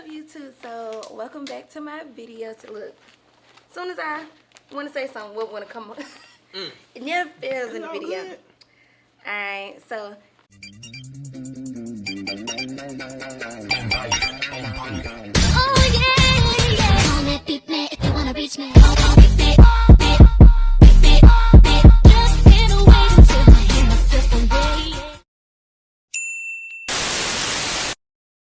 up, YouTube? So welcome back to my video. To look, as soon as I want to say something, what want to come up, it never fails in the video. All right, so oh yeah, call me, beat me if you wanna reach me. Just get away until I hear myself away.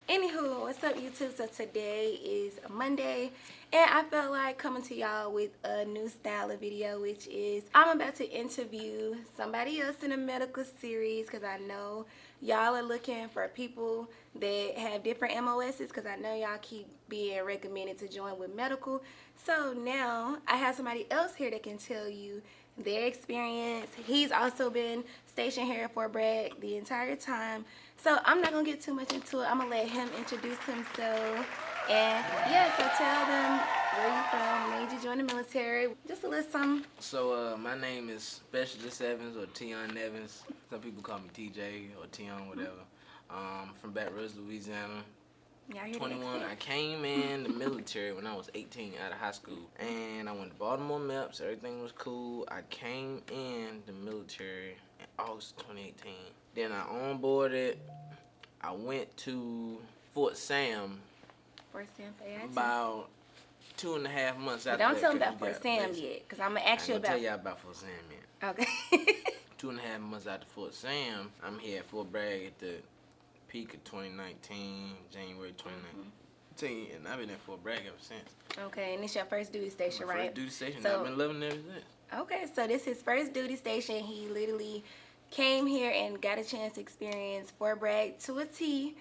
anywho, what's up, YouTube? So today is Monday, and I felt like coming to y'all with a new style of video, which is I'm about to interview somebody else in a medical series, because I know y'all are looking for people that have different MOSs, because I know y'all keep being recommended to join with medical. So now I have somebody else here that can tell you their experience. He's also been stationed here at Fort Bragg the entire time. So I'm not gonna get too much into it. I'm gonna let him introduce himself. And yeah, so tell them where you from, when did you join the military, just a little something. So my name is Specialist Evans, or Tion Evans. Some people call me TJ or Tion, whatever. From Baton Rouge, Louisiana. Yeah, I hear 21. I came in the military when I was 18 out of high school, and I went to Baltimore MEPS. Everything was cool. I came in the military in August 2018. Then I onboarded. I went to Fort Sam Fayettenam. about 2.5 months after. Don't that, tell them 'cause about you Fort got Sam basic. yet, because I'm gonna ask you I'm about. gonna tell y'all about Fort Sam yet. Okay. 2.5 months after Fort Sam, I'm here at Fort Bragg at the peak of 2019, January 2019, and I've been at Fort Bragg ever since. Okay, and it's your first duty station, My right? first duty station. So- I've been loving it ever since. Okay, so this is his first duty station. He literally came here and got a chance to experience Fort Bragg to a T.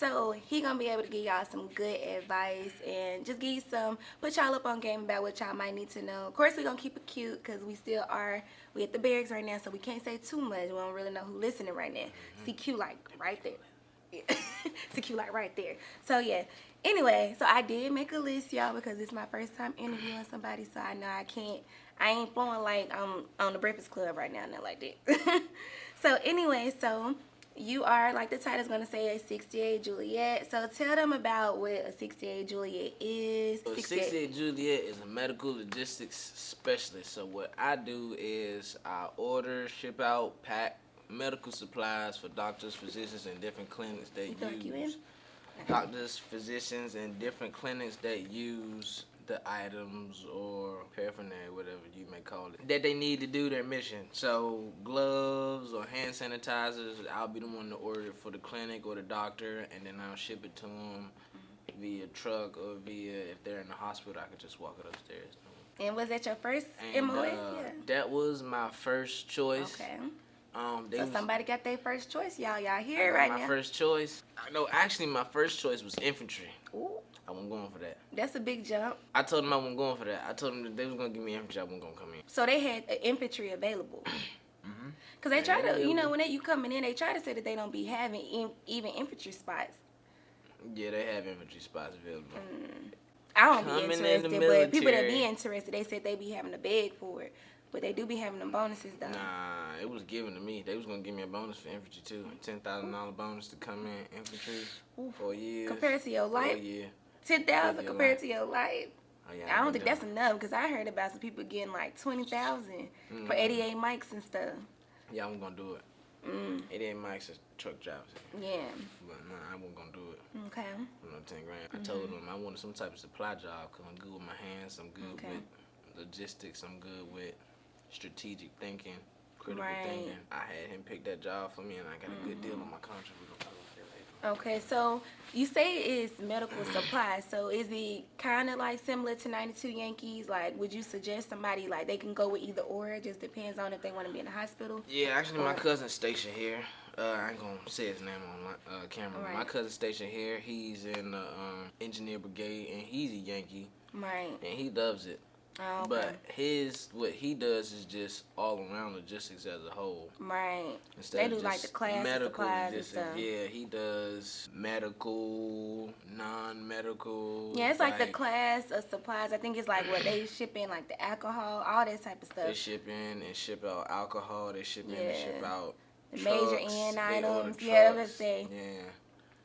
So he gonna be able to give y'all some good advice and just give you some, put y'all up on game about what y'all might need to know. Of course, we gonna keep it cute because we still are, we at the barracks right now, so we can't say too much. We don't really know who listening right now. See Q like right there. Yeah. See Q like right there. So yeah. Anyway, so I did make a list, y'all, because it's my first time interviewing somebody, so I know I ain't flowing like I'm on the Breakfast Club right now, not like that. So anyway, so you are, like the title's gonna say, a 68 Juliet. So tell them about what a 68 Juliet is. So 68 Juliet is a medical logistics specialist. So what I do is I order, ship out, pack medical supplies for doctors, physicians, and different clinics that use. Doctors, physicians, and different clinics that use the items or paraphernalia, whatever you may call it, that they need to do their mission. So gloves or hand sanitizers, I'll be the one to order it for the clinic or the doctor, and then I'll ship it to them via truck or via, if they're in the hospital, I could just walk it upstairs. And was that your first And, MOA? Yeah. That was my first choice. Okay. So somebody got their first choice, y'all. Y'all hear it right now. My first choice. No, actually, my first choice was infantry. Ooh. I wasn't going for that. That's a big jump. I told them I wasn't going for that. I told them that they was gonna give me infantry. I wasn't gonna come in. So they had infantry available. Cause they try to, you know, when you coming in, they try to say that they don't be having even infantry spots. Yeah, they have infantry spots available. I don't Coming be in interested, the but people that military. be interested, they said they be having to beg for it. But they do be having them bonuses though. Nah, it was given to me. They was gonna give me a bonus for infantry too. $10,000 bonus to come in infantry. 4 years. Compared to your life, 4 years. 10,000 compared to your life. Oh, yeah, I don't think that's enough, because I heard about some people getting like 20,000 for 88 mics and stuff. Yeah, I'm gonna do it. 88 mics is truck drivers. Yeah. But nah, I wasn't gonna do it. Okay. You know, 10 grand. I told them I wanted some type of supply job because I'm good with my hands. I'm good with logistics. I'm good with strategic thinking, critical thinking. I had him pick that job for me, and I got a good deal on my contract. We're gonna talk about that later. Okay, so you say it's medical supplies. So is it kind of like similar to 92 Yankees? Like, would you suggest somebody, like, they can go with either or? It just depends on if they want to be in the hospital? Yeah, actually, my cousin's stationed here. I ain't gonna say his name on camera. Right. My cousin's stationed here. He's in the engineer brigade, and he's a Yankee. Right. And he loves it. Oh, okay. But what he does is just all around logistics as a whole. Right. Instead They of do like just the class medical supplies and logistics. stuff. Yeah, he does medical, non-medical. Yeah, it's like the class of supplies. I think it's like what they ship in, like the alcohol, all that type of stuff. They ship in and ship out alcohol. They ship in and ship out the trucks. major end They order items. Yeah, trucks. let's say. Yeah.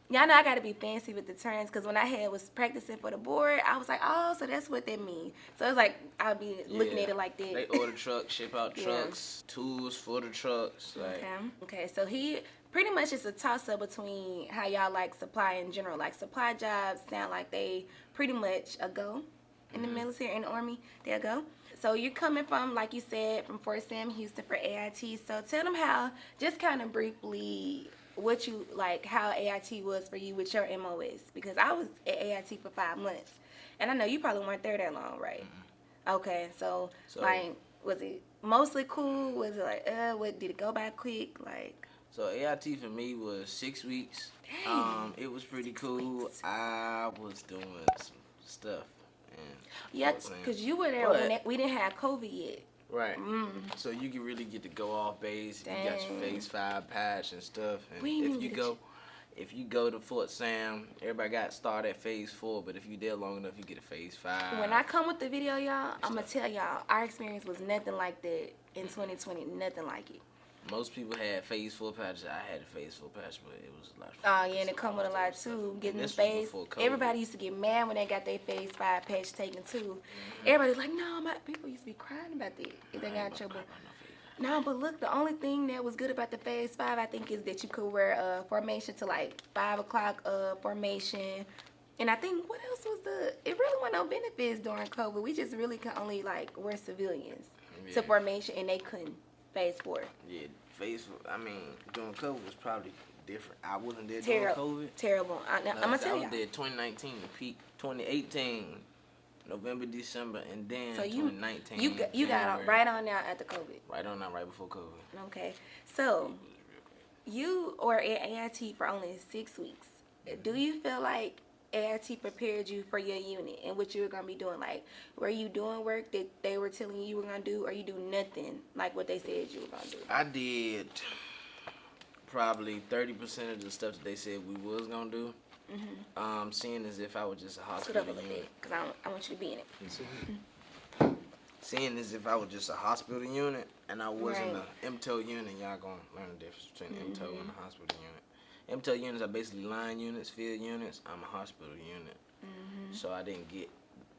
Y'all know I gotta be fancy with the terms because when I was practicing for the board, I was like, oh, so that's what that means. So it's like I'll be looking at it like that. They order trucks, ship out Yeah. trucks, tools for the trucks. Like, Okay. So he pretty much is a toss up between how y'all like supply in general. Like supply jobs sound like they pretty much a go in the military, in the Army. They'll go. So you're coming from, like you said, from Fort Sam, Houston for AIT. So tell them how, just kind of briefly, what you like, how AIT was for you with your MOS, because I was at AIT for 5 months, and I know you probably weren't there that long, right? Okay, so like, was it mostly cool? Was it like, what did it go by quick? Like, so AIT for me was 6 weeks. Dang. It was pretty cool. weeks. I was doing some stuff. And yeah, because you were there when we didn't have COVID yet. Right. So you can really get to go off base. If you got your phase 5 patch and stuff. And if you go to Fort Sam, everybody got started at phase 4, but if you there long enough, you get a phase 5. When I come with the video, y'all, I'm gonna tell y'all our experience was nothing like that in 2020. Nothing like it. Most people had phase 4 patches. I had a phase 4 patch, but it was a lot of fun. Oh yeah, and it come with a lot too. Getting the phase. Everybody used to get mad when they got their phase 5 patch taken too. Everybody's like, no, my people used to be crying about that if they got in trouble. No, but look, the only thing that was good about the phase 5, I think, is that you could wear a formation to like 5 o'clock formation. And I think, what else was it really wasn't no benefits during COVID. We just really could only like wear civilians to formation, and they couldn't phase 4. Yeah, phase 4, I mean, during COVID was probably different. I wasn't there during COVID. Terrible. I'm going to tell you. I was there 2019, peak 2018. November, December, and then so 2019. You got right on out after COVID. Right on out, right before COVID. Okay, so you were at AIT for only 6 weeks. Do you feel like AIT prepared you for your unit and what you were gonna be doing? Like, were you doing work that they were telling you were gonna do, or you do nothing like what they said you were gonna do? I did probably 30% of the stuff that they said we was gonna do. Seeing as if I was just a hospital unit. Because I want you to be in it. Seeing as if I was just a hospital unit and I wasn't a MTO unit, y'all gonna learn the difference between MTO and a hospital unit. MTO units are basically line units, field units. I'm a hospital unit. So I didn't get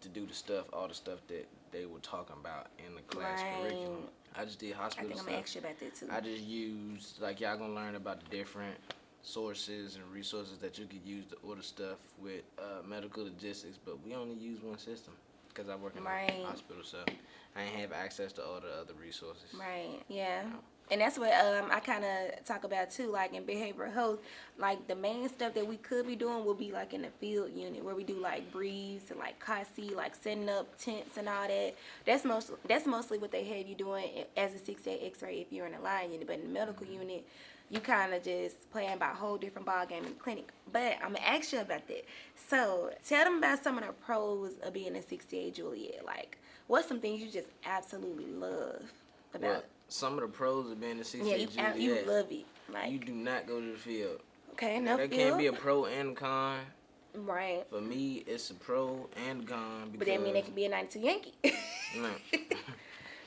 to do all the stuff that they were talking about in the class curriculum. I just did hospital stuff. I think I'm gonna ask you about that too. I just used, like, y'all gonna learn about the different sources and resources that you could use to order stuff with medical logistics, but we only use one system because I work in a hospital, so I ain't have access to all the other resources. Right, yeah. And that's what I kind of talk about too, like in behavioral health. Like the main stuff that we could be doing will be like in the field unit where we do like breathes and like COSI, like setting up tents and all that. That's mostly what they have you doing as a 6A X-ray if you're in a line unit. But in the medical unit, you kind of just playing by a whole different ball game in the clinic. But I'm gonna ask you about that. So tell them about some of the pros of being a 6A Juliet. Like, what's some things you just absolutely love about it? Some of the pros of being a 6A Juliet. You love it. Like, you do not go to the field. Okay, there can't be a pro and con. Right. For me, it's a pro and con. But that mean they can be a 92 Yankee. No.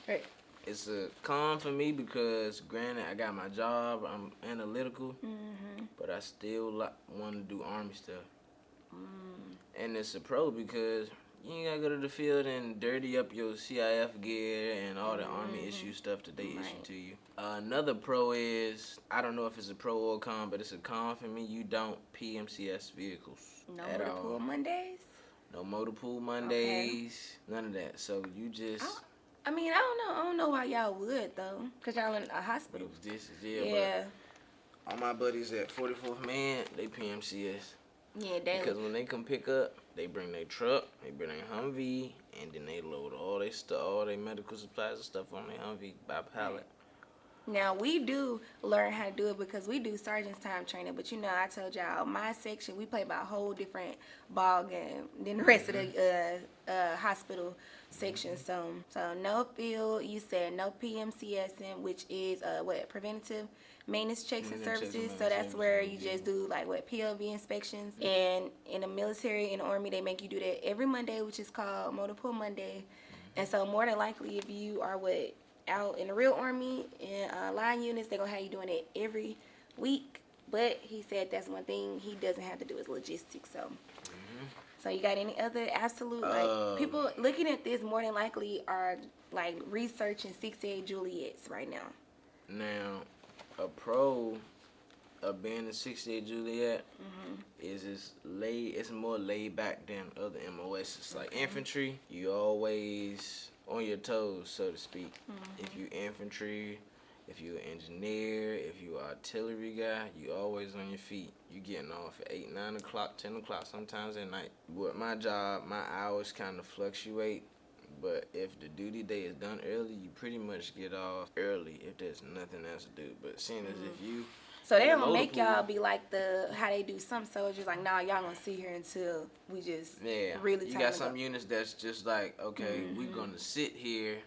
Right. It's a con for me because, granted, I got my job. I'm analytical, but I still want to do Army stuff. And it's a pro because you ain't got to go to the field and dirty up your CIF gear and all the Army issue stuff that they issue to you. Another pro is, I don't know if it's a pro or a con, but it's a con for me. You don't PMCS vehicles at all. No motor pool Mondays? No motor pool Mondays. Okay. None of that. So you just... I mean, I don't know why y'all would though, cause y'all in a hospital. Yeah. But all my buddies at 44th Man, they PMCS. Yeah, daily. Because when they come pick up, they bring their truck, they bring their Humvee, and then they load all their stuff, all their medical supplies and stuff on their Humvee by pallet. Now, we do learn how to do it because we do sergeant's time training. But, you know, I told y'all, my section, we play by a whole different ball game than the rest of the hospital section. So no field, you said no PMCSing, which is, preventative maintenance checks and services. So that's where you just do, like, PLV inspections. And in the military, in the Army, they make you do that every Monday, which is called Motor Pool Monday. And so more than likely, if you are out in the real Army in line units, they're gonna have you doing it every week. But he said that's one thing he doesn't have to do is logistics. So you got any other absolute, like, people looking at this more than likely are, like, researching 68 Juliets right now. Now, a pro of being a 68 Juliet is it's more laid back than other MOS. It's like infantry, you always on your toes, so to speak. If you infantry, if you an engineer, if you artillery guy, you always on your feet. You getting off at 8, 9 o'clock, 10 o'clock sometimes at night. With my job, my hours kind of fluctuate. But if the duty day is done early, you pretty much get off early if there's nothing else to do. But seeing as if you... So they don't make y'all be like how they do some soldiers, like, nah, y'all gonna sit here until we just really you got some units that's just like, okay, we're gonna sit here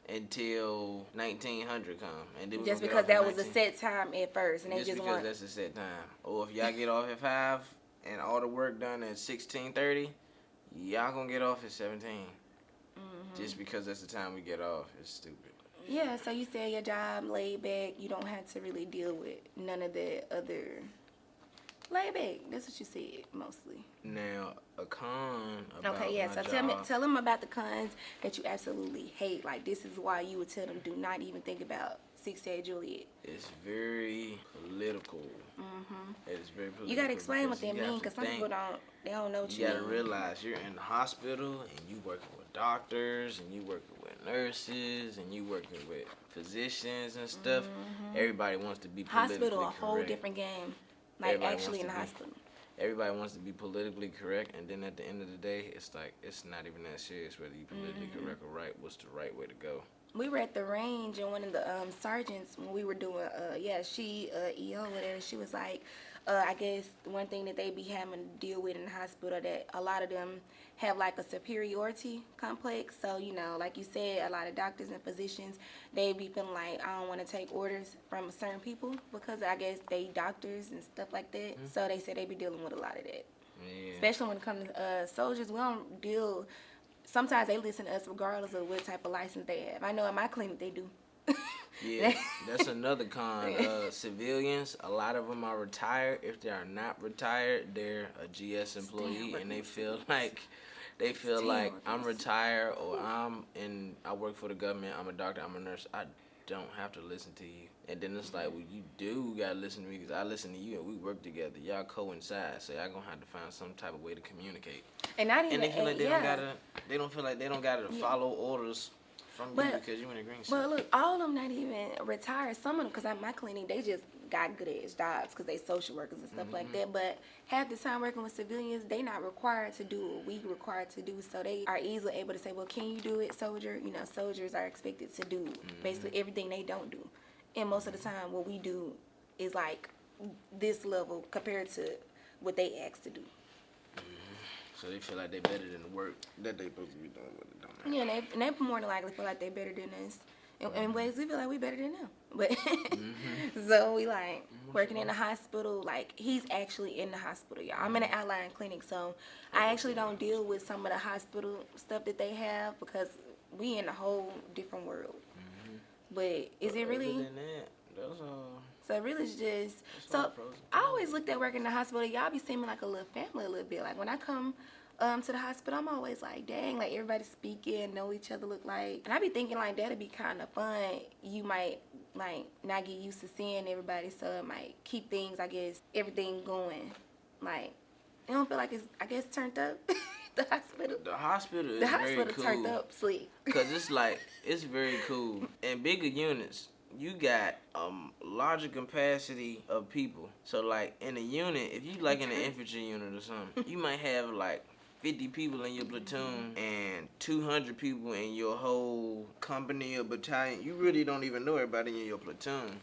until 1900 come, and then just because that was a set time at first, and they just because that's a set time. Or if y'all get off at 5 and all the work done at 16:30, y'all gonna get off at 17. Just because that's the time we get off. It's stupid. Yeah, so you said your job laid back. You don't have to really deal with none of the other laid back. That's what you said mostly. Now, a con about okay, yeah. my So job, tell them about the cons that you absolutely hate. Like, this is why you would tell them do not even think about 68 Juliet. It's very political. It's very political. You gotta explain what that means, because some people don't know what you mean. You gotta realize you're in the hospital and you working with doctors and you working with nurses and you working with physicians and stuff. Everybody wants to be politically hospital, a whole correct. different game. Like, Everybody actually in the wants to hospital. Everybody wants to be politically correct, and then at the end of the day, it's like it's not even that serious whether you politically correct or right. What's the right way to go? We were at the range, and one of the sergeants, when we were doing, she, EO, whatever, she was like, I guess one thing that they be having to deal with in the hospital, that a lot of them have like a superiority complex. So, you know, like you said, a lot of doctors and physicians, they be feeling like, I don't want to take orders from certain people because I guess they doctors and stuff like that. So they said they be dealing with a lot of that. Yeah. Especially when it comes to soldiers, we don't deal. Sometimes they listen to us regardless of what type of license they have. I know in my clinic they do. Yeah, that's another con. Civilians, a lot of them are retired. If they are not retired, they're a GS employee, and they feel like I'm retired or I work for the government. I'm a doctor. I'm a nurse. I don't have to listen to you. And then it's like, well, you do gotta listen to me because I listen to you and we work together. Y'all coincide, so y'all gonna have to find some type of way to communicate. And not even. And they feel like they don't feel like they don't gotta follow orders from you because you in a green shirt. But look, all of them not even retired. Some of them, because at my clinic, they just got good ass jobs because they social workers and stuff like that. But half the time working with civilians, they not required to do what we required to do. So they are easily able to say, well, can you do it, soldier? You know, soldiers are expected to do basically everything they don't do. And most of the time, what we do is like this level compared to what they asked to do. So they feel like they're better than the work that they supposed to be doing, but it don't matter. Yeah, and they more than likely feel like they're better than us. In ways, we feel like we better than them. But so we like working in the hospital. Like, he's actually in the hospital, y'all. I'm in an outlying clinic, so I actually don't deal with some of the hospital stuff that they have because we in a whole different world. But is it really? Other than that, that's all. So it really is just. So I always looked at working in the hospital. Y'all be seeming like a little family a little bit. Like, when I come to the hospital, I'm always like, dang, like, everybody speaking, know each other, look like. And I be thinking like that'd be kind of fun. You might like not get used to seeing everybody, so it might keep things, I guess, everything going. Like, you don't feel like it's, I guess, turned up. The hospital is very cool. Turned up, sleep. Cause it's like it's very cool. In bigger units, you got larger capacity of people. So like in a unit, if you like in an infantry unit or something, you might have like 50 people in your platoon and 200 people in your whole company or battalion. You really don't even know everybody in your platoon.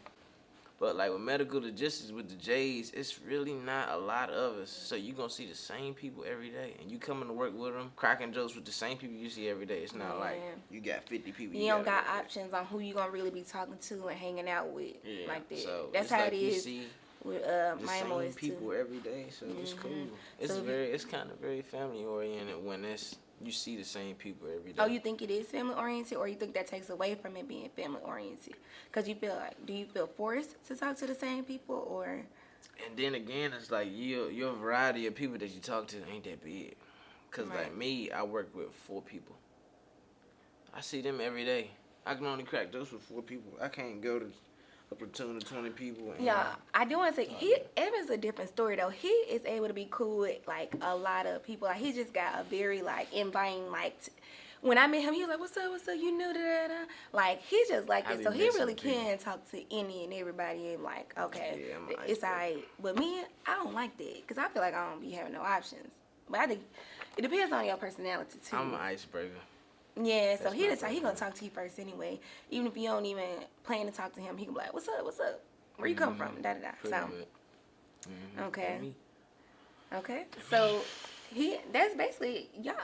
But like with medical logistics with the J's, it's really not a lot of us. So you gonna see the same people every day, and you coming to work with them, cracking jokes with the same people you see every day. It's not like you got 50 people. You don't got options on who you gonna really be talking to and hanging out with like that. So that's how like it is. With my same MOS people too. every day, so it's cool. It's kind of very family oriented when you see the same people every day. Oh, you think it is family oriented, or you think that takes away from it being family oriented? Because you feel like, do you feel forced to talk to the same people, or? And then again, it's like your variety of people that you talk to ain't that big. Cause Right. like me, I work with 4 people. I see them every day. I can only crack those with 4 people. I can't go to a platoon of 20 people. And Yeah, I do want to say Evan's a different story though. He is able to be cool with like a lot of people. Like he just got a very like inviting like. When I met him, he was like, "What's up? What's up? You new da da?" Like he just like I it, be so he messing really with people. can talk to any and everybody and like, okay, Yeah, I'm an it's icebreaker. alright. But me, I don't like that because I feel like I don't be having no options. But I think it depends on your personality too. I'm an icebreaker. Yeah, so That's he my the type he gonna personality. talk to you first anyway. Even if you don't even plan to talk to him, he can be like, "What's up? What's up? Where you come from?" Da da da. Pretty So much. okay. And me. Okay, so that's basically y'all.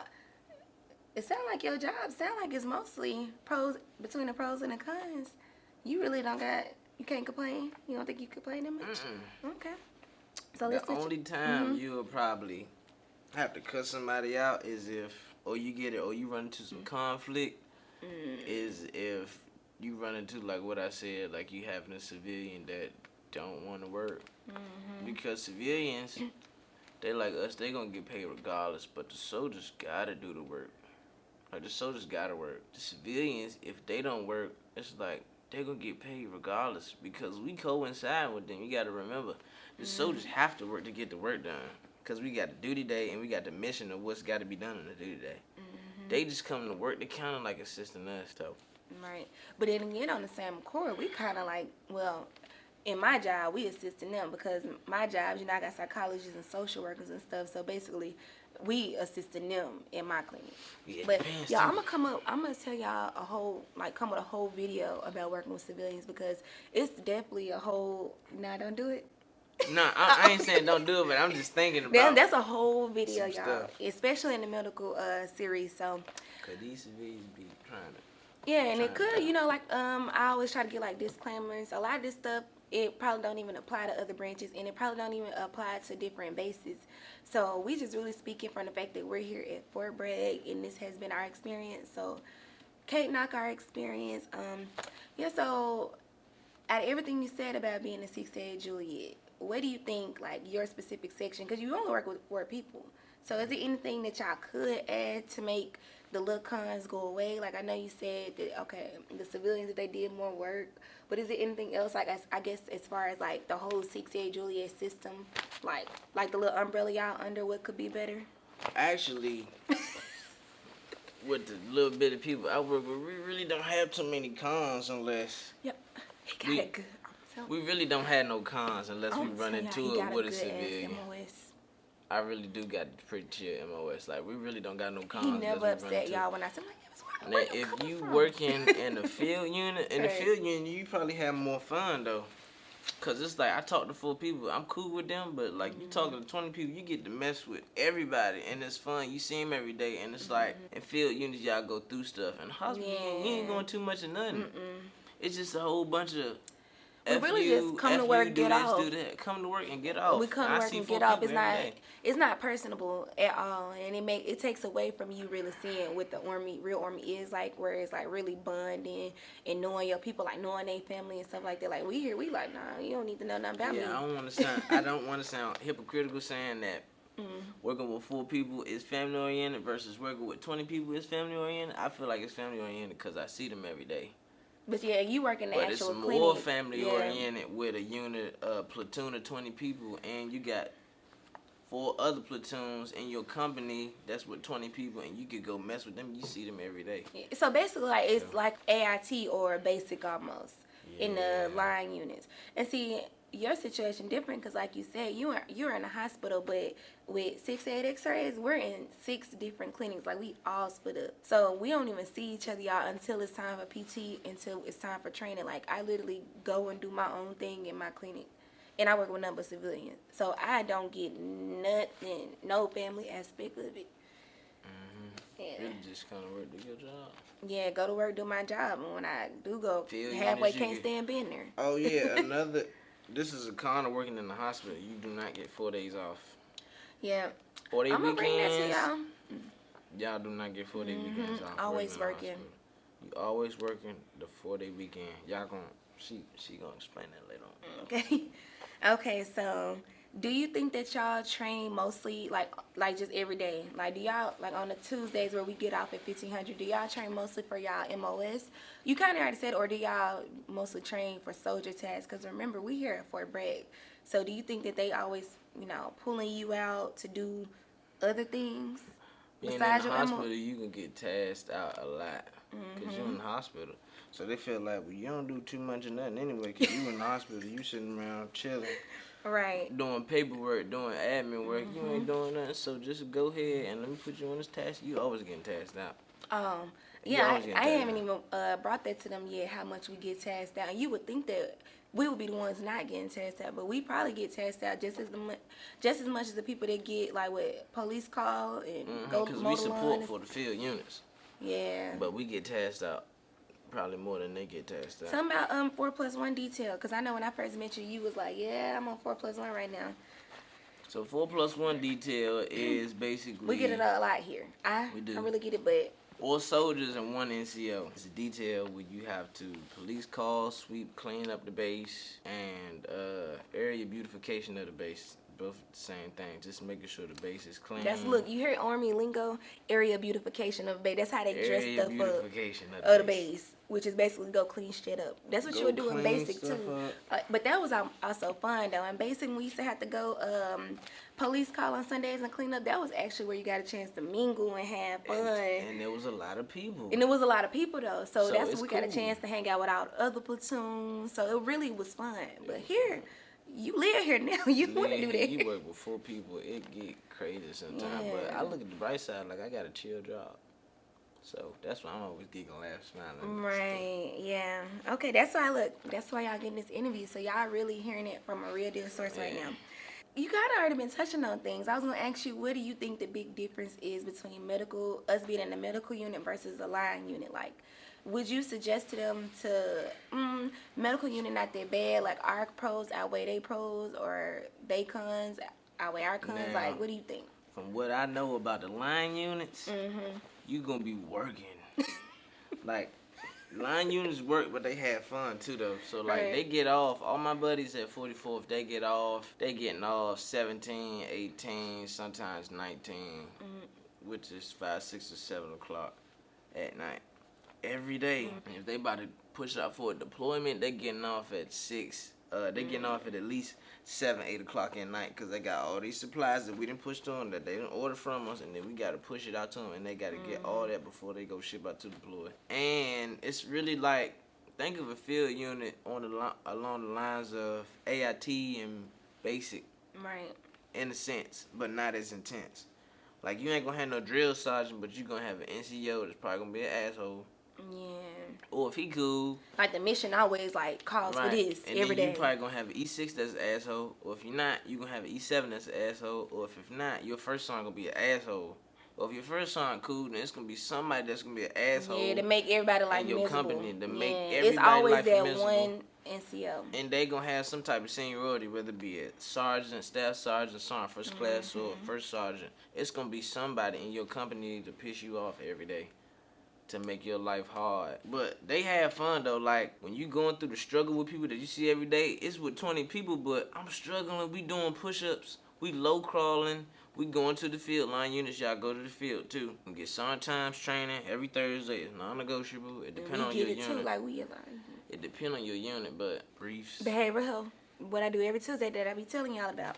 It sounds like your job sound like it's mostly pros between the pros and the cons. You really don't got. You can't complain. You don't think you complain that much? Okay. So let's The only time you'll probably have to cut somebody out is if, or you get it, or you run into some conflict, is if you run into, like what I said, like you having a civilian that don't want to work. Because civilians, they like us, they gonna get paid regardless, but the soldiers gotta do the work. Like the soldiers gotta work. The civilians, if they don't work, it's like they gonna get paid regardless because we coincide with them. You gotta remember, the soldiers have to work to get the work done because we got the duty day and we got the mission of what's got to be done on the duty day. They just come to work. They kind of like assisting us, though. Right. But then again, on the same accord, we kind of like, well, in my job, we assisting them because my job, you know, I got psychologists and social workers and stuff. So basically, we assisting them in my clinic. Yeah, But depends, y'all, too. I'm gonna tell y'all a whole, like, come with a whole video about working with civilians because it's definitely a whole. Nah, don't do it. Nah, I ain't saying don't do it, but I'm just thinking about. That's a whole video, some y'all, stuff. especially in the medical series. So. Cause these civilians be trying to. Yeah, and it Trying to- could, you know, like I always try to get like disclaimers. A lot of this stuff it probably don't even apply to other branches, and it probably don't even apply to different bases. So we just really speaking from the fact that we're here at Fort Bragg, and this has been our experience. So can't knock our experience. Yeah. So out of everything you said about being a 6A Juliet, what do you think like your specific section? Because you only work with 4 people. So is there anything that y'all could add to make the little cons go away? Like I know you said that okay, the civilians if they did more work, but is there anything else like I guess as far as like the whole 6A Juliet system, like the little umbrella y'all under, what could be better? Actually, with the little bit of people I work with, we really don't have too many cons unless Yep, he got We- it good. we really don't have no cons unless we run into it with a civilian. MOS. I really do got pretty chill MOS. Like we really don't got no cons. He unless never we run upset into y'all it. when I said like, Now, if you working in the field unit, Right. you probably have more fun though. Cause it's like I talk to 4 people, I'm cool with them, but like you talking to 20 people, you get to mess with everybody, and it's fun. You see them every day, and it's like in field units y'all go through stuff, and hospital you ain't going too much of nothing. It's just a whole bunch of. We really just come to work, do get this, off. do that. Come to work and get off. We come to I work see and 4 get off. people It's every not day. it's not personable at all, and it takes away from you really seeing what the real army is like, where it's like really bonding and knowing your people, like knowing their family and stuff like that. Like we here, we like nah, you don't need to know nothing about me. Yeah, I don't want to sound hypocritical saying that working with 4 people is family oriented versus working with 20 people is family oriented. I feel like it's family oriented because I see them every day. But yeah, you work in the But it's actual more clinic. family Yeah. oriented with a unit, platoon of 20 people, and you got 4 other platoons in your company that's with 20 people, and you could go mess with them. You see them every day. So basically, like it's like AIT or basic almost in the Yeah. line units. And see, your situation different because, like you said, you're in a hospital, but with 6-8 X-rays, we're in 6 different clinics. Like we all split up, so we don't even see each other, y'all, until it's time for PT, until it's time for training. Like I literally go and do my own thing in my clinic. And I work with number civilians, so I don't get nothing, no family aspect of it. Yeah. Really just kind of work to your job. Yeah, go to work, do my job, and when I do go Field halfway, units, you can't get- stand being there. Oh yeah, this is a con of working in the hospital. You do not get 4 days off. Yeah, 4 day I'm gonna bring that to weekends. y'all. Y'all do not get 4 day weekends off. Always working. in working. the hospital. You always working the 4 day weekend. Y'all she gonna explain that later on. Okay. Okay, so do you think that y'all train mostly like just every day? Like do y'all like on the Tuesdays where we get off at 1500? Do y'all train mostly for y'all MOS? You kind of already said, or do y'all mostly train for soldier tasks? Because remember we here at Fort Bragg. So do you think that they always pulling you out to do other things Being in besides the your hospital, you can get tasked out a lot because you're in the hospital. So they feel like, well, you don't do too much of nothing anyway because you in the hospital. You sitting around chilling, Right. doing paperwork, doing admin work. You ain't doing nothing. So just go ahead and let me put you on this task. You always getting tasked out. Yeah, always getting I tasked haven't out. even brought that to them yet, how much we get tasked out. You would think that we would be the ones not getting tasked out, but we probably get tasked out just as much as the people that get like what police call and go Because mow we the support lawn. for the field units. Yeah. But we get tasked out probably more than they get tasked out. Something about 4+1 detail, because I know when I first met you, you was like, yeah, I'm on 4+1 right now. So 4+1 detail is basically We get it a lot here. We do. I really get it, but 4 soldiers and 1 NCO. It's a detail where you have to police call, sweep, clean up the base, and area beautification of the base. Both the same thing. Just making sure the base is clean. look, you hear Army lingo, area beautification of the base. That's how they dress Area stuff up. beautification Of the base, which is basically go clean shit up. That's what you would do in clean basic stuff too. up. But that was also fun though. In basic, we used to have to go police call on Sundays and clean up. That was actually where you got a chance to mingle and have fun. And there was a lot of people. And it was a lot of people though, so that's it's when we got a cool. chance to hang out with all the other platoons. So it really was fun. But here, you live here now. You want to do that. You work with 4 people. It get crazy sometimes. But Yeah. I look at the bright side, like I got a chill job. So that's why I'm always giggling, laughing, smiling. and Right, yeah. Okay, that's why y'all getting this interview. So y'all really hearing it from a real deal source right Yeah. now. You kind of already been touching on things. I was gonna ask you, what do you think the big difference is between us being in the medical unit versus the line unit? Like, would you suggest to them medical unit not that bad? Like our pros outweigh they pros, or they cons outweigh our cons? Now, Like, what do you think? From what I know about the line units, you gonna be working. Like, line units work, but they have fun too though. So like Right. they get off. All my buddies at 44th, they get off. They getting off 17, 18, sometimes 19, which is 5, 6, or 7 o'clock at night every day. And if they about to push out for a deployment, they getting off at 6. They getting off at least 7, 8 o'clock at night because they got all these supplies that we didn't push to them, that they didn't order from us, and then we got to push it out to them, and they got to get all that before they go ship out to deploy. And it's really like, think of a field unit along the lines of AIT and basic Right. in a sense, but not as intense. Like, you ain't gonna have no drill sergeant, but you gonna have an NCO that's probably gonna be an asshole. Yeah. Or if he cool, Like the mission always like calls for this and every then day. you probably gonna have an E6 that's an asshole. Or if you're not, you gonna have an E7 that's an asshole. Or if not, your first sergeant gonna be an asshole. Or if your first sergeant cool, then it's gonna be somebody that's gonna be an asshole. Yeah, to make everybody like in your miserable. company, to make It's everybody always life that miserable. one NCO. And they gonna have some type of seniority, whether it be a sergeant, staff sergeant, sergeant first class, or first sergeant. It's gonna be somebody in your company to piss you off every day, to make your life hard. But they have fun though. Like when you going through the struggle with people that you see every day, it's with 20 people, but I'm struggling. We doing push-ups, we low crawling, we going to the field. Line units, y'all go to the field too. We get sometimes training every Thursday. It's non-negotiable. It depends on We your get it unit. too, like we It depends on your unit, but briefs. behavioral health. What I do every Tuesday that I be telling y'all about.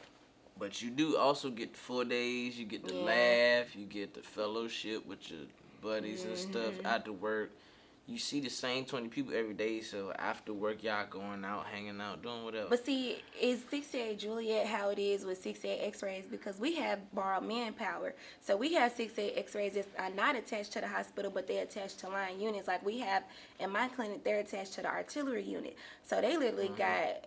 But you do also get the 4 days. You get the Yeah. laugh. You get the fellowship with your buddies and stuff after work. You see the same 20 people every day. So after work, y'all going out, hanging out, doing whatever. But see, is 68 Juliet how it is with 68 X-rays? Because we have borrowed manpower. So we have 68 X-rays that are not attached to the hospital, but they're attached to line units. Like we have in my clinic, they're attached to the artillery unit. So they literally got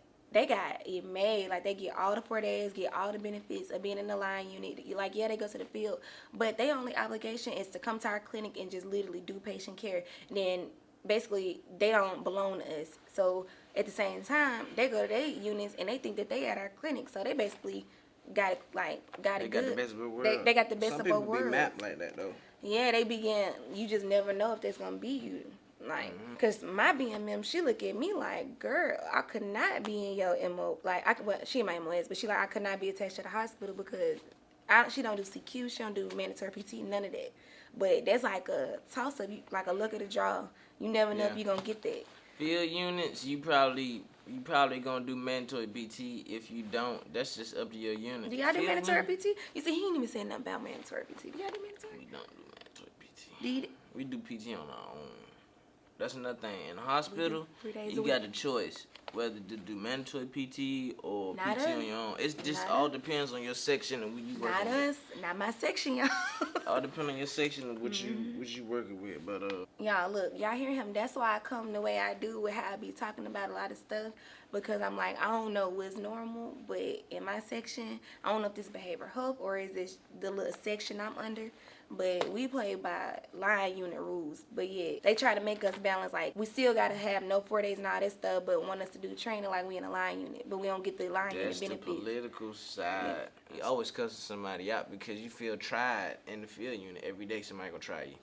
it made. Like they get all the 4 days, get all the benefits of being in the line unit. Like, yeah, they go to the field, but their only obligation is to come to our clinic and just literally do patient care. And then basically they don't belong to us. So at the same time, they go to their units and they think that they at our clinic. So they basically got it they good. got the best of both worlds. They got the best Some of people both be worlds. mapped like that though. Yeah, they begin. You just never know if that's gonna be you. Like, cause my BMM, she look at me like, girl, I could not be in your MO. Like, she in my MOS, but she like, I could not be attached to the hospital because she don't do CQ, she don't do mandatory PT, none of that. But that's like a toss up, like a luck of the draw. You never know if you gonna get that. Field units, you probably gonna do mandatory PT. If you don't, that's just up to your unit. Do y'all do mandatory PT? You see, he ain't even saying nothing about mandatory PT. Do y'all do mandatory? We don't do mandatory PT. Do you? We do PT on our own. That's another thing. In the hospital, 3 days you a got week. the choice whether to do mandatory PT or Not PT us. on your own. It's just Not all us. depends on your section and what you working Not with. us, not my section, y'all. All depends on your section and what you working with. But Y'all, look, y'all hear him. That's why I come the way I do with how I be talking about a lot of stuff. Because I'm like, I don't know what's normal, but in my section, I don't know if this behavioral health or is this the little section I'm under. But we play by line unit rules. But yeah, they try to make us balance. Like, we still got to have no 4 days and all that stuff, but want us to do training like we in a line unit. But we don't get the line that's unit the benefits. political side. You always cussing somebody out because you feel tried in the field unit. Every day somebody gonna try you.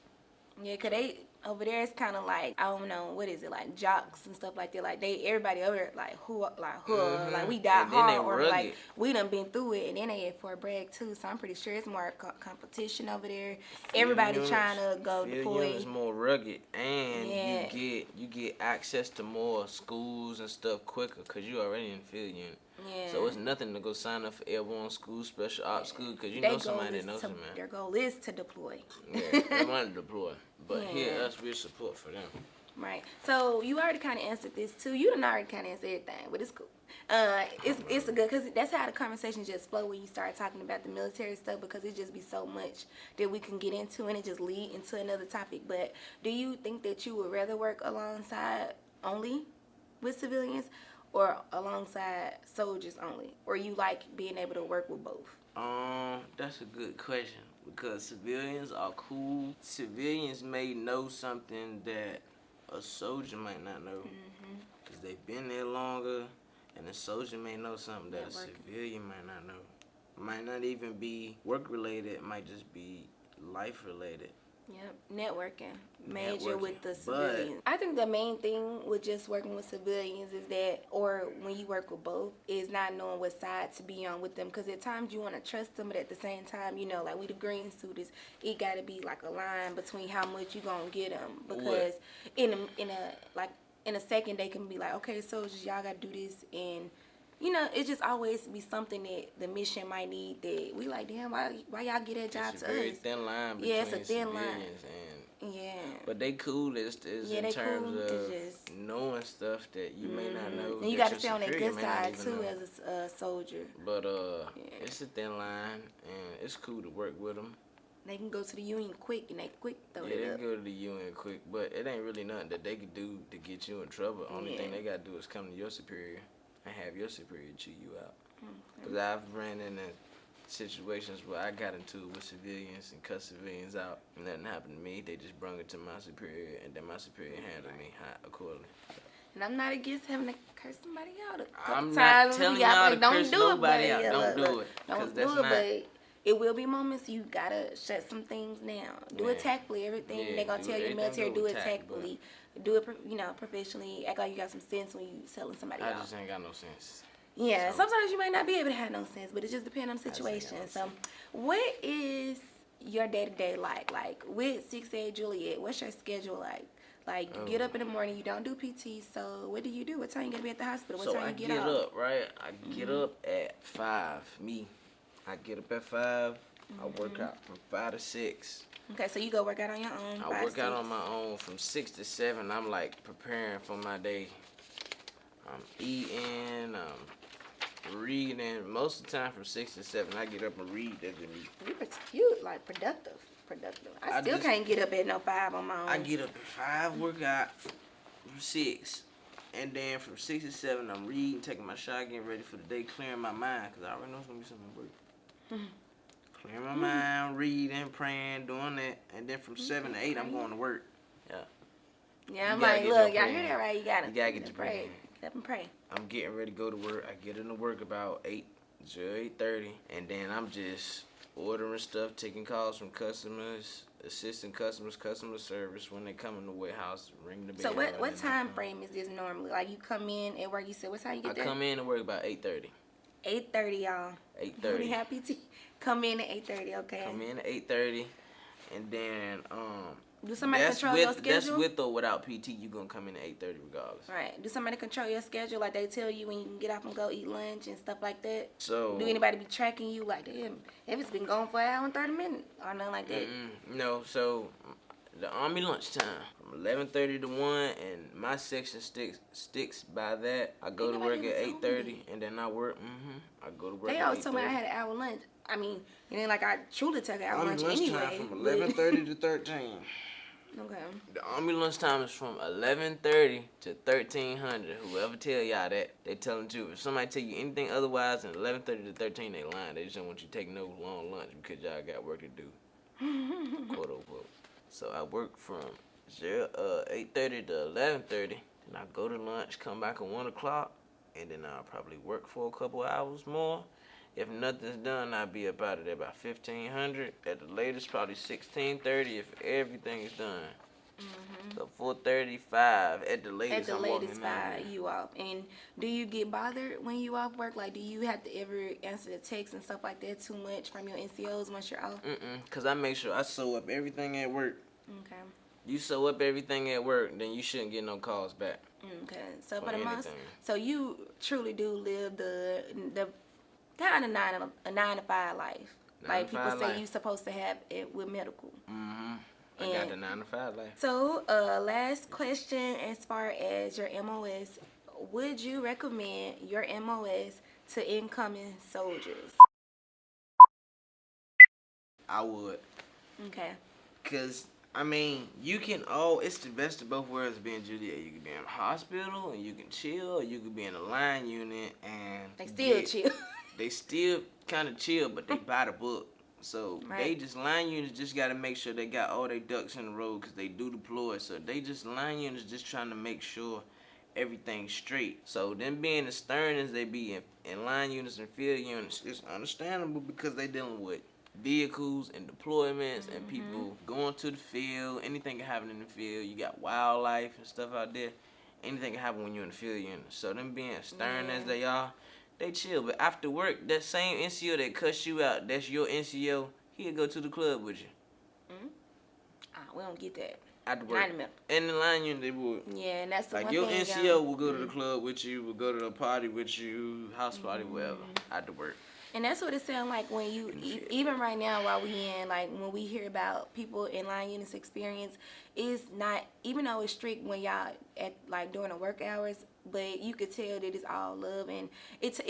Yeah, cause they over there it's kind of like, I don't know, what is it, like jocks and stuff like that. Like everybody over there like like we die And then they hard or rugged. like we done been through it. And then they at Fort Bragg too, so I'm pretty sure it's more competition over there. Everybody Field trying to go Field deploy. units more rugged, and you get access to more schools and stuff quicker because you already in the field unit. Yeah. So it's nothing to go sign up for airborne school, special ops school, because you They know goal somebody is that knows to- some man. Their goal is to deploy. Yeah, they want to deploy. But here, us, we're support for them. Right. So you already kind of answered this too. You done already kind of answered everything, but it's cool. It's a good, because that's how the conversation just flow when you start talking about the military stuff, because it just be so much that we can get into and it just lead into another topic. But do you think that you would rather work alongside only with civilians or alongside soldiers only, or you like being able to work with both? That's a good question because civilians are cool. Civilians may know something that a soldier might not know because they've been there longer, and a soldier may know something that a civilian might not know. Might not even be work related. It might just be life related. Yep, networking. Major with the But- civilians. I think the main thing with just working with civilians is that, or when you work with both, is not knowing what side to be on with them. Because at times you want to trust them, but at the same time, you know, like we the green suiters, it got to be like a line between how much you gonna get them. Because in a second they can be like, okay, soldiers, y'all got to do this, and you know, it just always be something that the mission might need that we like, damn, why y'all get that job It's a to very us? thin line between Yeah, it's a thin line. civilians and. Yeah. But they cool is Yeah, in they terms cool. of It's just- knowing stuff that you may not know. And you that got to your stay on that superior good may not side even too know. as a soldier. But it's a thin line, and it's cool to work with them. They can go to the union quick and they quick throw Yeah, it they up. go to the UN quick, but it ain't really nothing that they could do to get you in trouble. Only thing they gotta do is come to your superior and have your superior chew you out. Cause I've ran into situations where I got into it with civilians and cut civilians out, and nothing happened to me. They just brung it to my superior, and then my superior handled me accordingly. And I'm not against having to curse somebody out a couple I'm not times. telling We got- y'all to curse nobody out. yeah, Don't look, do it, 'cause Don't that's do it, not- but it will be moments you gotta shut some things down. Do it Man. tactfully. Everything Yeah, they gonna do tell you, everything military, go do with it tact, tactfully. Do it, professionally. Act like you got some sense when you telling somebody I out. just ain't got no sense. Yeah, So- sometimes you might not be able to have no sense, but it just depends on the just ain't got situation. no So, sense. what is your day-to-day like? Like, with 6A Juliet, what's your schedule like? Like, you get up in the morning, you don't do PT, so what do you do? What time you gotta be at the hospital? What So time I you get get off? up, right? I get up at 5. I get up at 5. I work out from 5 to 6. Okay, so you go work out on your own. I work out on my own from 6 to 7. I'm like preparing for my day. I'm eating, reading. Most of the time from 6 to 7, I get up and read. That's just me. You like productive. I I still just- can't get up at no 5 on my own. I get up at 5, work out from 6. And then from 6 to 7, I'm reading, taking my shot, getting ready for the day, clearing my mind, because I already know it's going to be something at work. Clearing my mind, reading, praying, doing that. And then from 7 to 8, I'm going to work. Yeah. Yeah, I'm You gotta like, get look, your y'all prayer hear in. that right? You gotta You gotta get your pray. prayer in. Get up and pray. I'm getting ready to go to work. I get into work about 8 to 8:30, and then I'm just ordering stuff, taking calls from customers, assisting customers, customer service when they come in the warehouse, ring the bell. So what time frame is this normally? Like you come in at work, you said what time you get there? I come in to work about 8:30. 8:30, y'all. 8:30. We have PT. Come in at 8:30, okay? Come in at 8:30, and then Do somebody control your schedule? That's with or without PT. You gonna come in at 8:30 regardless. Right. Do somebody control your schedule? Like they tell you when you can get off and go eat lunch and stuff like that? So do anybody be tracking you? Like, damn, if it's been gone for an hour and 30 minutes or nothing like that? No. So the Army lunchtime from 11:30 to 1, and my section sticks by that. I go to work at 8:30, and then I work. I go to work. They at always told me I 8:30. had an hour lunch. I mean, it ain't like I truly took an hour Army lunch lunchtime anyway. from 11:30 to 13. Okay. The Army lunchtime is from 11:30 to 1300. Whoever tell y'all that, they telling the truth. If somebody tell you anything otherwise than 11:30 to 13, they lying. They just don't want you to take no long lunch because y'all got work to do, quote unquote. So I work from 8:30 to 11:30, and I go to lunch, come back at 1 o'clock, and then I'll probably work for a couple hours more. If nothing's done, I'll be up out of there by 1500. At the latest, probably 16:30 if everything is done. So 4:35 at the latest. At the I'm latest, walking out 5, here. you off. And do you get bothered when you off work? Like, do you have to ever answer the texts and stuff like that too much from your NCOs once you're off? Cause I make sure I sew up everything at work. Okay. You sew up everything at work, then you shouldn't get no calls back. Okay. So For for the most, anything. so you truly do live the kind of 9 to 5 life. 9 Like to people 5 say life. you supposed to have it with medical. I got the 9 to 5 life. So, last question as far as your MOS, would you recommend your MOS to incoming soldiers? I would. Okay. Cause I mean, you can it's the best of both worlds being Juliet. You can be in a hospital and you can chill, or you can be in a line unit and They still chill. They still kind of chill, but they by the book. So they just line units just got to make sure they got all their ducks in a row because they do deploy. So they just line units just trying to make sure everything's straight. So them being the sterners, they be in line units and field units. It's understandable because they dealing with vehicles and deployments and people going to the field. Anything can happen in the field. You got wildlife and stuff out there. Anything can happen when you're in the field unit. So them being stern as they are, they chill. But after work, that same NCO that cussed you out, that's your NCO, he'll go to the club with you. We don't get that. After work. Not in the middle. In the line unit, they would. Yeah, and that's the Like one your thing. NCO will go to the club with you, will go to the party with you, house party, whatever, after work. And that's what it sounds like when you, even right now while we in, like when we hear about people in line units experience, it's not, even though it's strict when y'all at like during the work hours, but you could tell that it's all love and it's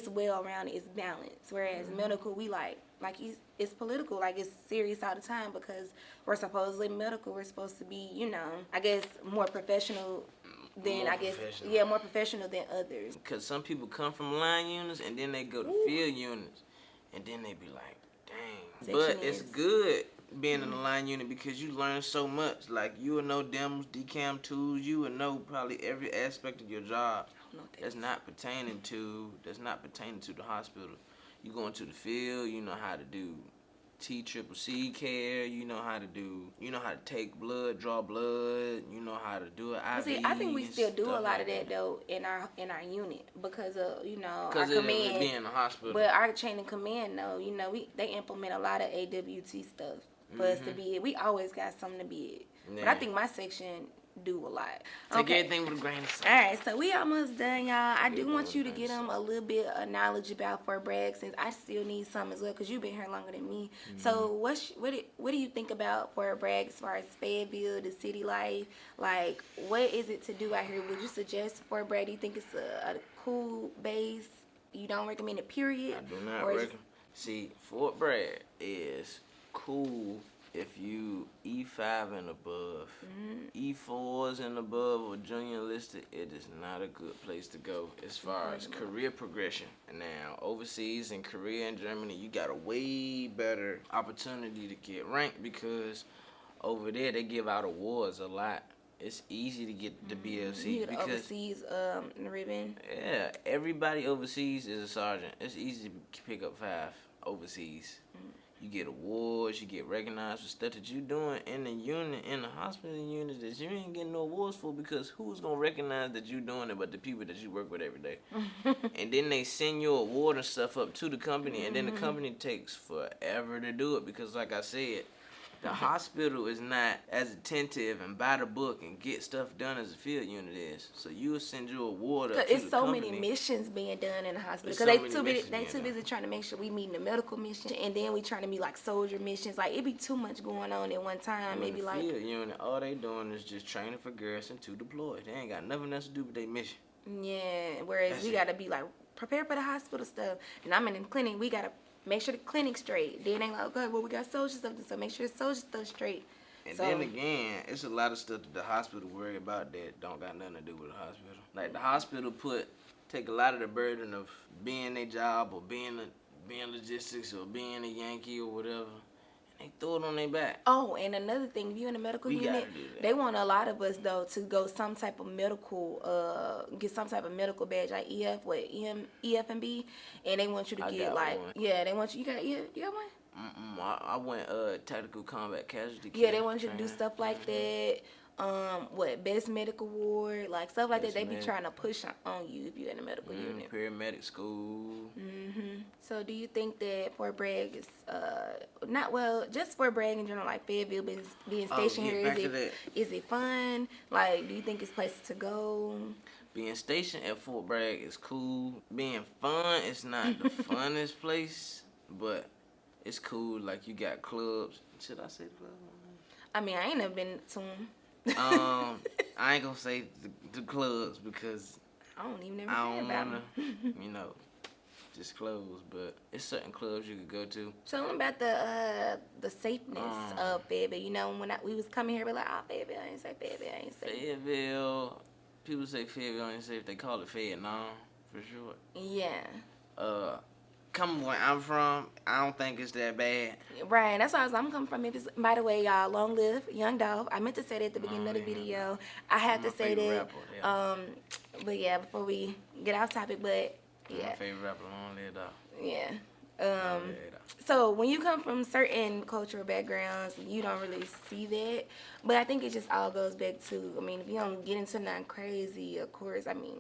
well rounded, it's balanced. Whereas medical, we like it's political, like it's serious all the time because we're supposedly medical, we're supposed to be, I guess more professional than more professional than others. Because some people come from line units and then they go to field units and then they be like, dang. But it's good being in the line unit because you learn so much. Like you will know demos, decam tools, you will know probably every aspect of your job that's not pertaining to the hospital. You go into the field, you know how to do TCCC care, you know how to take blood, draw blood, you know how to do it. See, I think we still do a lot of that though in our unit because of our because command. Being in the hospital. But our chain of command though, they implement a lot of AWT stuff for us to be it. We always got something to be it. But I think my section do a lot. Take everything with a grain of salt. All right, so we almost done, y'all. I do want you to get them a little bit of knowledge about Fort Bragg since I still need some as well because you've been here longer than me. So what do you think about Fort Bragg as far as Fayetteville, the city life? Like, what is it to do out here? Would you suggest Fort Bragg? Do you think it's a cool base? You don't recommend it, period? I do not recommend. See, Fort Bragg is cool if you E5 and above. E4s and above or junior enlisted, it is not a good place to go as far as career progression. And now, overseas in Korea and Germany, you got a way better opportunity to get ranked because over there they give out awards a lot. It's easy to get the BLC You get because overseas ribbon. yeah, everybody overseas is a sergeant. It's easy to pick up 5. overseas. You get awards, you get recognized for stuff that you doing in the unit, in the hospital unit that you ain't getting no awards for, because who's gonna recognize that you doing it but the people that you work with every day? And then they send you award and stuff up to the company, and then the company takes forever to do it, because like I said, the hospital is not as attentive and by the book and get stuff done as a field unit is. So you will send your award up to the It's so company. many missions being done in the hospital, It's because so they many too busy. missions They too being busy done. trying to make sure we meeting the medical mission, and then we trying to meet like soldier missions. Like it be too much going on at one time. In Maybe the like field unit, all they doing is just training for garrison to deploy. They ain't got nothing else to do with their mission. yeah. Whereas That's we it. gotta be like prepared for the hospital stuff. And I'm in the clinic. We gotta make sure the clinic's straight. Then they like, okay, well we got soldier stuff, so make sure the soldier stuff straight. And So- then again, it's a lot of stuff that the hospital worry about that don't got nothing to do with the hospital. Like the hospital take a lot of the burden of being their job or being logistics or being a Yankee or whatever, and they throw it on their back. Oh, and another thing, if you in a medical We unit, gotta do that. they want a lot of us though to go some type of medical, get some type of medical badge, like EF and B, and they want you to I get got like, one. yeah, they want you got EF, you got one? I went tactical combat casualty. Yeah, care they want you to do training. stuff like that. Best medical ward, like stuff like Best that. They be med- trying to push on you if you're in a medical unit. Paramedic school. So do you think that Fort Bragg is just Fort Bragg in general, like Fayetteville being stationed yeah, here, back to that. is it fun? Like, do you think it's places to go? Being stationed at Fort Bragg is cool. Being fun, it's not the funnest place, but it's cool. Like you got clubs. Should I say club? I mean, I ain't never been to them. I ain't gonna say the clubs because I don't even never I heard don't about wanna, them. disclose. But it's certain clubs you could go to. Tell them about the safeness of Fayetteville. You know, when we was coming here, we like, oh, Fayetteville, I ain't say Fayetteville, I ain't say. Fayetteville. People say Fayetteville. I ain't say if they call it Fayettenam for sure. Yeah. Coming where I'm from, I don't think it's that bad. Right, that's why I'm coming from. Memphis. By the way, y'all, long live Young Dolph. I meant to say that at the beginning of the video. I had to say that. Rapper, But yeah, before we get off topic, but My yeah, favorite rapper, Long Live Dolph. yeah. Long Live Dolph. So when you come from certain cultural backgrounds, you don't really see that. But I think it just all goes back to, I mean, if you don't get into nothing crazy, of course, I mean,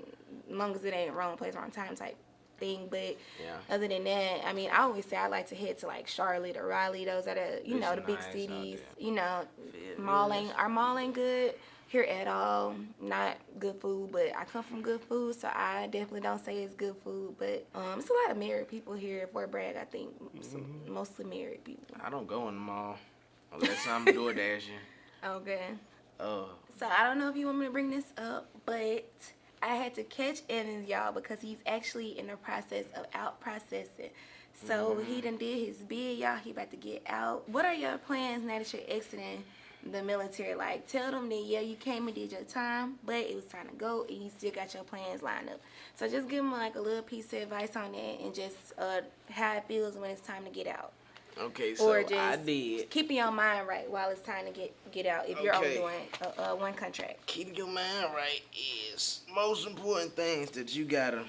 as long as it ain't wrong place, wrong time type thing. But Yeah. other than that, I mean, I always say I like to head to like Charlotte or Raleigh. Those are the, you It's know, the big nice out cities. there. You know, Fayetteville our mall ain't good here at all. Not good food, but I come from good food, so I definitely don't say it's good food. But it's a lot of married people here at Fort Bragg. I think mostly married people. I don't go in the mall unless I'm door dashing. Okay. Uh, So I don't know if you want me to bring this up, but I had to catch Evans, y'all, because he's actually in the process of out processing. So he done did his bid, y'all. He about to get out. What are your plans now that you're exiting the military? Like, tell them that, yeah, you came and did your time, but it was time to go, and you still got your plans lined up. So just give them like a little piece of advice on that, and just how it feels when it's time to get out. okay, so Or just I did. keeping your mind right while it's time to get out if you're only Okay. doing one contract. Keeping your mind right is most important things that you gotta.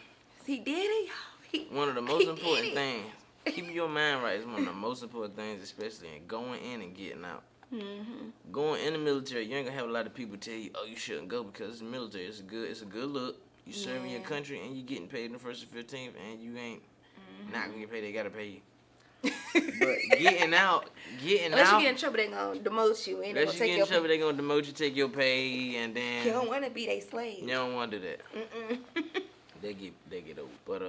He did it, y'all. One of the He most did important it. things. Keeping your mind right is one of the most important things, especially in going in and getting out. Going in the military, you ain't gonna have a lot of people tell you, "Oh, you shouldn't go," because it's the military. It's a good look. You serving your Yeah. country and you getting paid in the 1st and 15th, and you ain't not gonna get paid. They gotta pay you. But getting out, Unless you get in trouble, they gonna demote you and they unless gonna you take get in your trouble, they gonna demote you, take your pay, and then You don't want to be their slave. you don't want to do that. They get old. But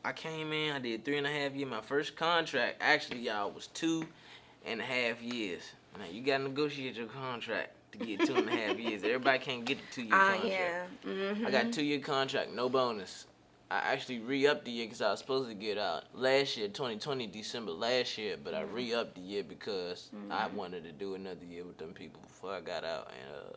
I came in, I did 3.5 years. My first contract, actually, y'all, was 2.5 years. Now you gotta negotiate your contract to get 2.5 years. Everybody can't get the 2-year contract. Yeah. I got 2-year contract, no bonus. I actually re-upped the year because I was supposed to get out last year, 2020, December last year, but I re-upped the year because I wanted to do another year with them people before I got out. And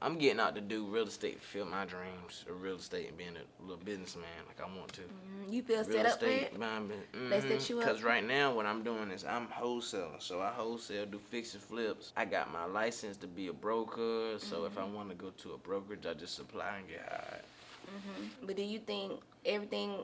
I'm getting out to do real estate, fulfill my dreams of real estate and being a little businessman like I want to. You feel Real set up for estate, it? They set you up? Because right now what I'm doing is I'm wholesaling. So I wholesale, do fix and flips. I got my license to be a broker. So if I want to go to a brokerage, I just apply and get hired. But do you think everything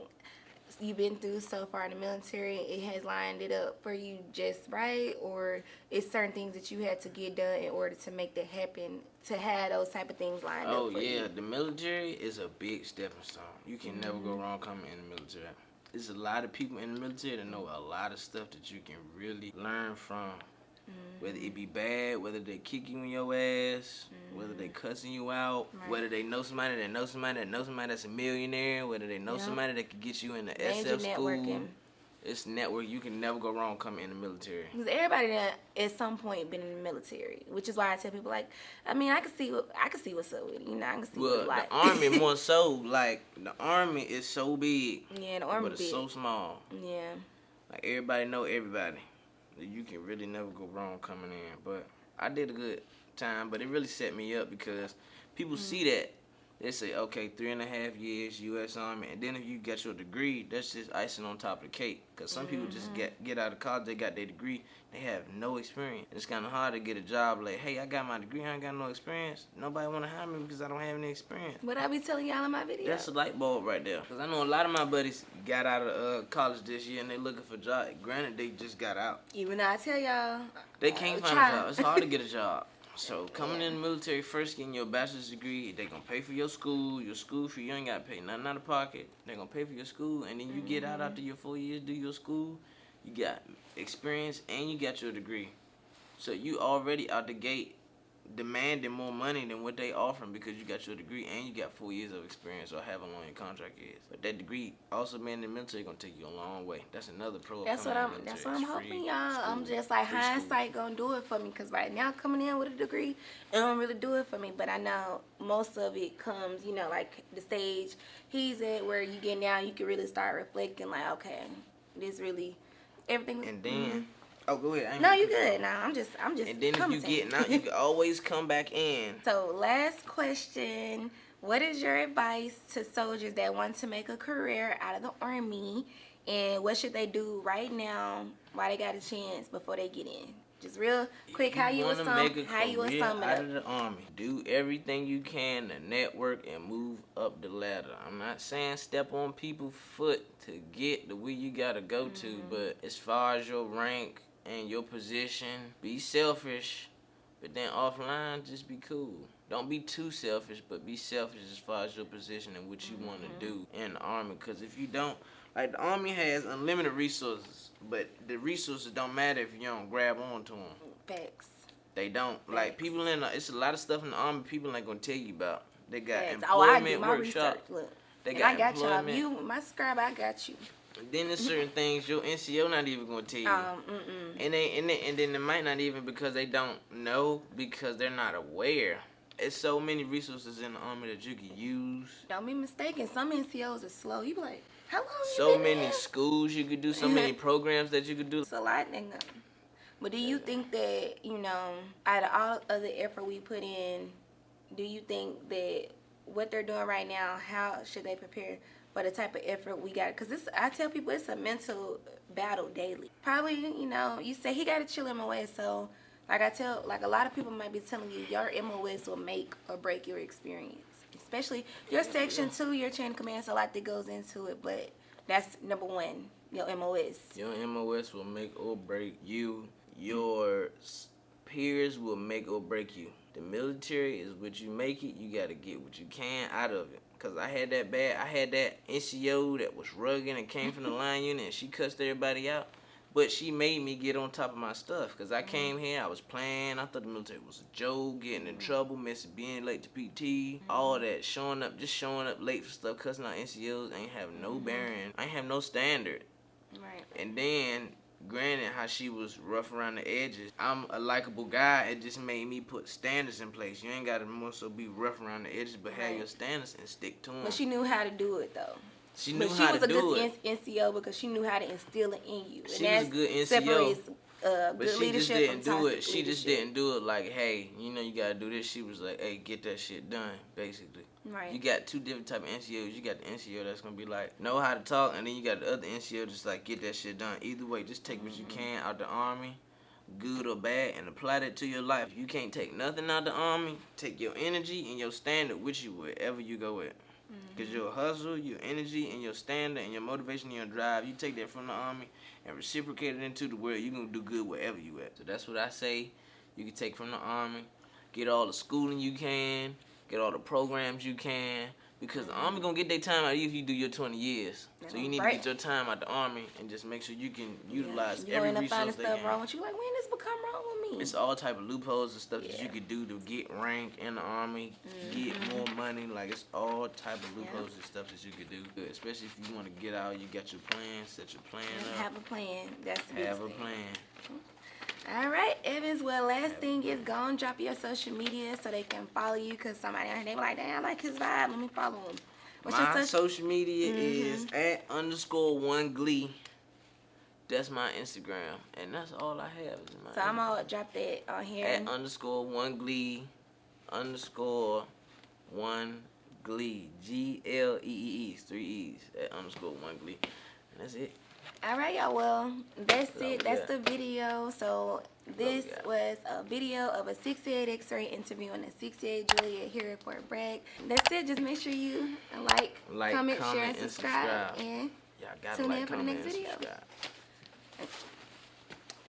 you've been through so far in the military, it has lined it up for you just right, or it's certain things that you had to get done in order to make that happen, to have those type of things lined Oh up for yeah, you? the military is a big stepping stone. You can never go wrong coming in the military. There's a lot of people in the military that know a lot of stuff that you can really learn from. Whether it be bad, whether they kick you in your ass, whether they cussing you out, Right. whether they know somebody that knows somebody that knows somebody that's a millionaire, whether they know Yep. somebody that could get you in the Major SF school. networking. It's network. You can never go wrong coming in the military. Because everybody that at some point been in the military, which is why I tell people like, I mean, I can see what's up with it. You know, I can see Well, what it's like. the army more so. Like the army is so big, Yeah, the army but it's big. so small. Yeah. Like everybody know everybody. You can really never go wrong coming in. But I did a good time, but it really set me up because people see that. They say, okay, 3.5 years U.S. Army, and then if you get your degree, that's just icing on top of the cake. Because some people just get out of college, they got their degree, they have no experience. It's kind of hard to get a job like, hey, I got my degree, I ain't got no experience. Nobody want to hire me because I don't have any experience. What I be telling y'all in my video. That's a light bulb right there. Because I know a lot of my buddies got out of college this year and they looking for a job. Granted, they just got out. Even though I tell y'all, They can't find try. a job. It's hard to get a job. So coming in the military first, getting your bachelor's degree, they gonna pay for your school fee. You ain't gotta pay nothing out of pocket. They gonna pay for your school, and then you get out after your 4 years, do your school. You got experience and you got your degree. So you already out the gate demanding more money than what they offering because you got your degree and you got 4 years of experience or however long your contract is. But that degree, also being in the military, gonna take you a long way. That's another pro. That's what I'm hoping, y'all. I'm just like hindsight gonna do it for me, because right now coming in with a degree, it don't really do it for me. But I know most of it comes, you know, like the stage he's at where you get now, you can really start reflecting like, okay, this really everything. And then. Oh, go ahead. No, you good. No, I'm just. And then if you get out, you can always come back in. So last question: what is your advice to soldiers that want to make a career out of the Army, and what should they do right now while they got a chance before they get in? Just real quick, how you would sum out it of up? the Army. Do everything you can to network and move up the ladder. I'm not saying step on people's foot to get the where you gotta go to, but as far as your rank and your position, be selfish, but then offline, just be cool. Don't be too selfish, but be selfish as far as your position and what you want to do in the Army. Because if you don't, like the Army has unlimited resources, but the resources don't matter if you don't grab onto them. Facts. They don't. Like people it's a lot of stuff in the Army people ain't gonna tell you about. They got Facts. employment I do my workshop. research. Look, They and got I got y'all. employment. You, my scribe, I got you. And then there's certain things your NCO not even gonna tell you. And then it might not even because they don't know, because they're not aware. It's so many resources in the Army that you can use. Don't be mistaken. Some NCOs are slow. You be like, how long you So been many there? schools you could do, so many programs that you could do. It's a lot, nigga. But do you think that, you know, out of all of the effort we put in, do you think that what they're doing right now, how should they prepare for the type of effort we got? Because I tell people it's a mental battle daily. Probably, you know, you say he got to chill MOS, so like a lot of people might be telling you your MOS will make or break your experience. Especially your section 2, your chain of command, so a lot that goes into it, but that's number one, your MOS. Your MOS will make or break you. Your peers will make or break you. The military is what you make it. You got to get what you can out of it. Because I had that NCO that was rugged and came from the line unit, and she cussed everybody out. But she made me get on top of my stuff. Because I came here, I was playing. I thought the military was a joke, getting in trouble, being late to PT, all that. Showing up late for stuff, cussing out NCOs, ain't have no bearing. I ain't have no standard. Right. And then, granted how she was rough around the edges, I'm a likable guy. It just made me put standards in place. You ain't got to more so be rough around the edges, but have your standards and stick to them. But she knew how to do it, though. She knew how to do it. But she was a good NCO because she knew how to instill it in you. She was a good NCO. But But she just didn't do it. She leadership. just didn't do it like, hey, you know you gotta do this. She was like, hey, get that shit done, basically. Right. You got two different type of NCOs. You got the NCO that's gonna be like, know how to talk, and then you got the other NCO just like, get that shit done. Either way, just take what you can out the Army, good or bad, and apply that to your life. You can't take nothing out the Army. Take your energy and your standard with you wherever you go with. Because your hustle, your energy, and your standard, and your motivation, and your drive, you take that from the Army and reciprocate it into the world, you're going to do good wherever you at. So that's what I say you can take from the Army. Get all the schooling you can. Get all the programs you can. Because the Army going to get their time out of you if you do your 20 years. So you need to get your time out the Army and just make sure you can utilize every resource they stuff can. wrong with you. Like, when this become wrong with me? It's all type of loopholes and stuff that you could do to get rank in the Army, get more money. Like, it's all type of loopholes and stuff that you could do. Especially if you want to get out, you got your plan, set your plan up. Have a plan. That's the Have a biggest thing. plan. All right, Evans. Well, last thing is go and drop your social media so they can follow you. Because somebody out here, they be like, damn, I like his vibe. Let me follow him. What's My your social media is @_1glee. That's my Instagram, and that's all I have. Is my So I'm gonna drop that on here. @_1glee _1glee GLEEE 3 E's @_1glee, and that's it. All right, y'all. Well, that's it. That's the video. So this was a video of a 68 X-ray interviewing a 68 Juliet here at Fort Bragg. That's it. Just make sure you like comment, share, and subscribe. And y'all gotta tune like, in for the comment, next and video. subscribe.